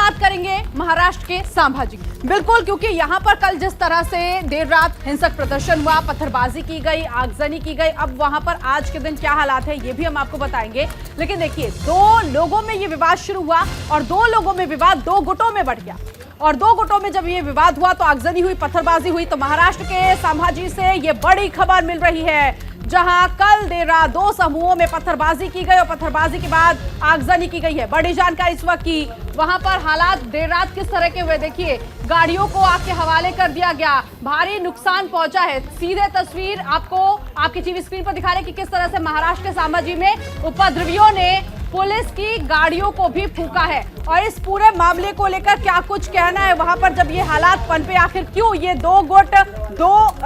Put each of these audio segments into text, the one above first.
बात करेंगे महाराष्ट्र के संभाजी। बिल्कुल, क्योंकि यहां पर कल जिस तरह से देर रात हिंसक प्रदर्शन हुआ, पत्थरबाजी की गई, आगजनी की गई, अब वहां पर आज के दिन क्या हालात है ये भी हम आपको बताएंगे। लेकिन देखिए, दो लोगों में ये विवाद शुरू हुआ और दो लोगों में विवाद दो गुटों में बढ़ गया और दो गुटों में जब ये विवाद हुआ तो आगजनी हुई, पत्थरबाजी हुई। तो महाराष्ट्र के संभाजी से ये बड़ी खबर मिल रही है, जहां कल देर रात दो समूहों में पत्थरबाजी की गई और पत्थरबाजी के बाद आगजनी की गई है। बड़ी जानकारी इस वक्त की, वहां पर हालात देर रात किस तरह के हुए देखिए, गाड़ियों को आग के हवाले कर दिया गया, भारी नुकसान पहुंचा है। सीधे तस्वीर आपको आपकी टीवी स्क्रीन पर दिखा रहे हैं कि किस तरह से महाराष्ट्र के संभाजी में उपद्रवियों ने पुलिस की गाड़ियों को भी फूंका है। और इस पूरे मामले को लेकर क्या कुछ कहना है वहां पर, जब ये हालात पनपे, आखिर क्यों ये दो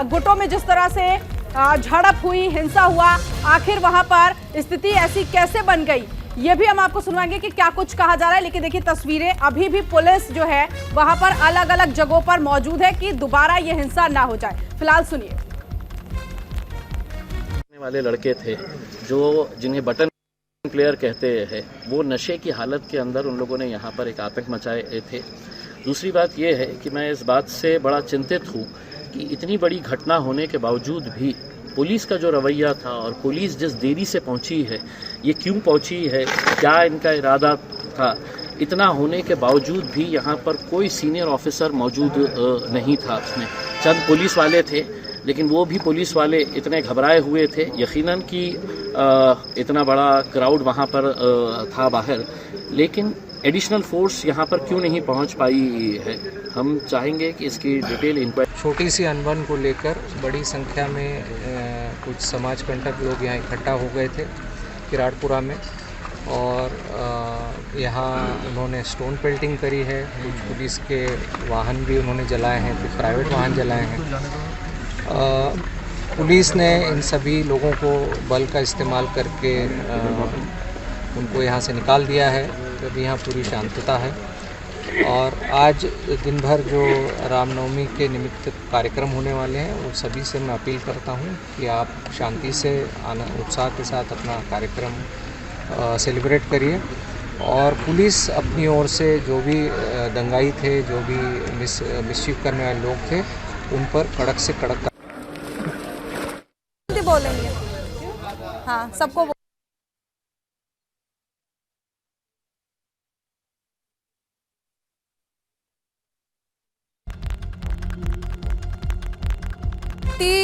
गुटों में जिस तरह से झड़प हुई, हिंसा हुआ, आखिर वहां पर स्थिति ऐसी कैसे बन गई, ये भी हम आपको सुनवाएंगे कि क्या कुछ कहा जा रहा है। लेकिन देखिए तस्वीरें, अभी भी पुलिस जो है वहां पर अलग अलग जगहों पर मौजूद है कि दोबारा ये हिंसा ना हो जाए। फिलहाल सुनिए। वाले लड़के थे जो जिन्हें बटन प्लेयर कहते हैं, वो नशे की हालत के अंदर उन लोगों ने यहाँ पर एक आतंक मचाए थे। दूसरी बात यह है कि मैं इस बात से बड़ा चिंतित हूँ कि इतनी बड़ी घटना होने के बावजूद भी पुलिस का जो रवैया था और पुलिस जिस देरी से पहुंची है, ये क्यों पहुंची है, क्या इनका इरादा था, इतना होने के बावजूद भी यहाँ पर कोई सीनियर ऑफिसर मौजूद नहीं था। उसमें चंद पुलिस वाले थे, लेकिन वो भी पुलिस वाले इतने घबराए हुए थे यकीनन कि इतना बड़ा क्राउड वहाँ पर था बाहर, लेकिन एडिशनल फोर्स यहाँ पर क्यों नहीं पहुँच पाई है। हम चाहेंगे कि इसकी डिटेल इंक्वायरी। छोटी सी अनबन को लेकर बड़ी संख्या में कुछ समाज कंटक लोग यहाँ इकट्ठा हो गए थे किराड़पुरा में, और यहाँ उन्होंने स्टोन पेल्टिंग करी है, कुछ पुलिस के वाहन भी उन्होंने जलाए हैं, कुछ प्राइवेट वाहन जलाए हैं। पुलिस ने इन सभी लोगों को बल का इस्तेमाल करके उनको यहाँ से निकाल दिया है। तब यहाँ पूरी शांतता है। और आज दिन भर जो रामनवमी के निमित्त कार्यक्रम होने वाले हैं, वो सभी से मैं अपील करता हूँ कि आप शांति से उत्साह के साथ अपना कार्यक्रम सेलिब्रेट करिए। और पुलिस अपनी ओर से जो भी दंगाई थे, जो भी मिसचीफ करने वाले लोग थे, उन पर कड़क से कड़क बोलेंगे। हाँ, सबको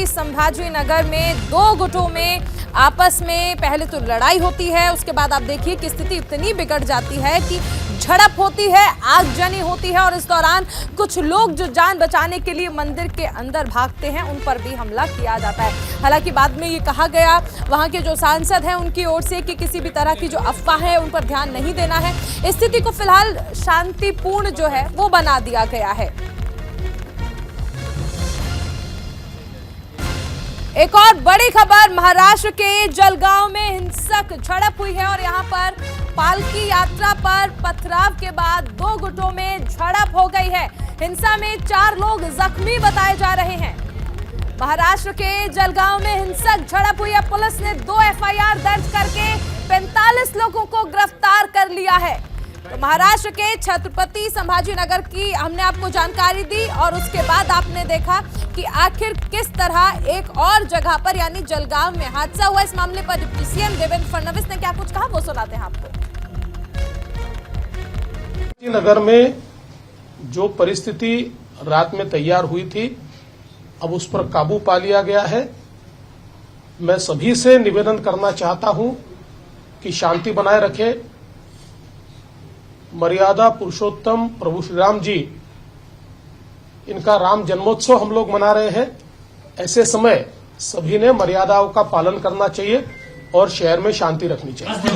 संभाजी नगर में दो गुटों में आपस में पहले तो लड़ाई होती है, उसके बाद आप देखिए कि स्थिति इतनी बिगड़ जाती है कि झड़प होती है, आगजनी होती है, और इस दौरान कुछ लोग जो जान बचाने के लिए मंदिर के अंदर भागते हैं, उन पर भी हमला किया जाता है। हालांकि बाद में ये कहा गया वहां के जो सांसद हैं उनकी ओर से कि किसी भी तरह की जो अफवाह है उन पर ध्यान नहीं देना है। स्थिति को फिलहाल शांतिपूर्ण जो है वो बना दिया गया है। एक और बड़ी खबर, महाराष्ट्र के जलगांव में हिंसक झड़प हुई है और यहां पर पालकी यात्रा पर पथराव के बाद दो गुटों में झड़प हो गई है। हिंसा में 4 लोग जख्मी बताए जा रहे हैं। महाराष्ट्र के जलगांव में हिंसक झड़प हुई है। पुलिस ने 2 एफआईआर दर्ज करके 45 लोगों को गिरफ्तार कर लिया है। तो महाराष्ट्र के छत्रपति संभाजी नगर की हमने आपको जानकारी दी और उसके बाद आपने देखा कि आखिर किस तरह एक और जगह पर यानी जलगांव में हादसा हुआ। इस मामले पर डिप्टी सीएम देवेंद्र फडणवीस ने क्या कुछ कहा, वो सुनाते हैं आपको। नगर में जो परिस्थिति रात में तैयार हुई थी, अब उस पर काबू पा लिया गया है। मैं सभी से निवेदन करना चाहता हूं कि शांति बनाए रखें। मर्यादा पुरुषोत्तम प्रभु श्री राम जी, इनका राम जन्मोत्सव हम लोग मना रहे हैं। ऐसे समय सभी ने मर्यादाओं का पालन करना चाहिए और शहर में शांति रखनी चाहिए।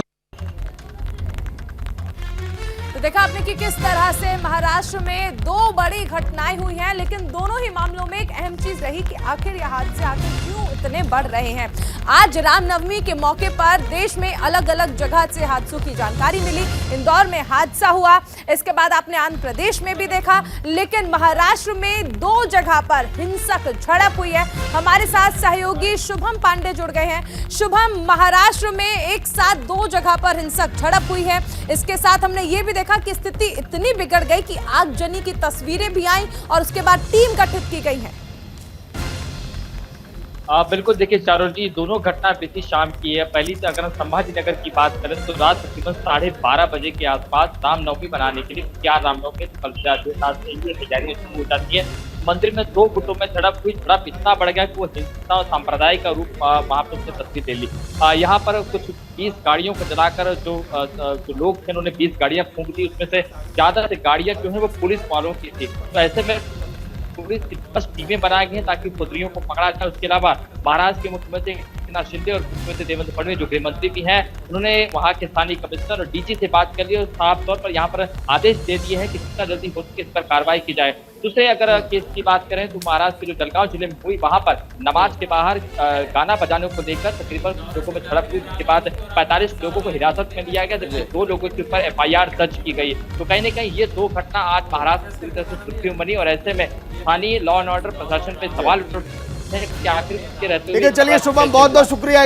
तो देखा आपने कि किस तरह से महाराष्ट्र में 2 बड़ी घटनाएं हुई हैं, लेकिन दोनों ही मामलों में एक अहम चीज रही कि आखिर यह हादसे आखिर क्यों इतने बढ़ रहे हैं। आज रामनवमी के मौके पर देश में अलग अलग जगह से हादसों की जानकारी मिली। इंदौर में हादसा हुआ, इसके बाद आपने आंध्र प्रदेश में भी देखा, लेकिन महाराष्ट्र में 2 जगह पर हिंसक झड़प हुई है। हमारे साथ सहयोगी शुभम पांडे जुड़ गए हैं। शुभम, महाराष्ट्र में एक साथ 2 जगह पर हिंसक झड़प हुई है, इसके साथ हमने ये भी देखा कि स्थिति इतनी बिगड़ गई कि आगजनी की तस्वीरें भी आई और उसके बाद टीम गठित की गई है। बिल्कुल, देखिए चारों जी, दोनों घटना बीती शाम की है। पहली से अगर हम संभाजी नगर की बात करें तो रात तकरीबन 12:30 बजे के आसपास रामनवमी मनाने के लिए क्या रामनवमी कल से तैयारियां शुरू हो जाती है। मंदिर में 2 गुटों में झड़प हुई। झड़प इतना बढ़ गया कि वो हिंसा और सांप्रदायिक का रूप वहां पर उसने तस्वीर ले ली। यहाँ पर कुछ 20 गाड़ियों को जलाकर जो लोग थे उन्होंने 20 गाड़ियां फूंक दी। उसमें से ज्यादा से गाड़ियां जो है वो पुलिस वालों की थी। तो ऐसे में पुलिस की 10 टीमें बनाई गई हैं ताकि उपद्रवियों को पकड़ा जाए। उसके अलावा महाराष्ट्र के मुख्यमंत्री एकनाथ शिंदे और मुख्यमंत्री देवेंद्र फडणवीस जो गृह मंत्री भी हैं, उन्होंने वहां के स्थानीय कमिश्नर और डीजी से बात कर ली और साफ तौर पर यहाँ पर आदेश दे दिए हैं कि जितना जल्दी हो सके इस पर कार्रवाई की जाए। दूसरे अगर केस की बात करें तो महाराष्ट्र के जो जलगांव जिले में हुई, वहां पर नमाज के बाहर गाना बजाने को लेकर तकरीबन लोगों में झड़प हुई। उसके बाद 45 लोगों को हिरासत में लिया गया, जबकि 2 लोगों के ऊपर FIR दर्ज की गई। तो कहीं न कहीं ये 2 घटना आज महाराष्ट्र पूरी तरह से सुर्खियों बनी और ऐसे में स्थानीय लॉ एंड ऑर्डर प्रशासन पे सवाल उठ रहे हैं कि आखिर इसके रहते हुए। चलिए शुभम, बहुत बहुत शुक्रिया।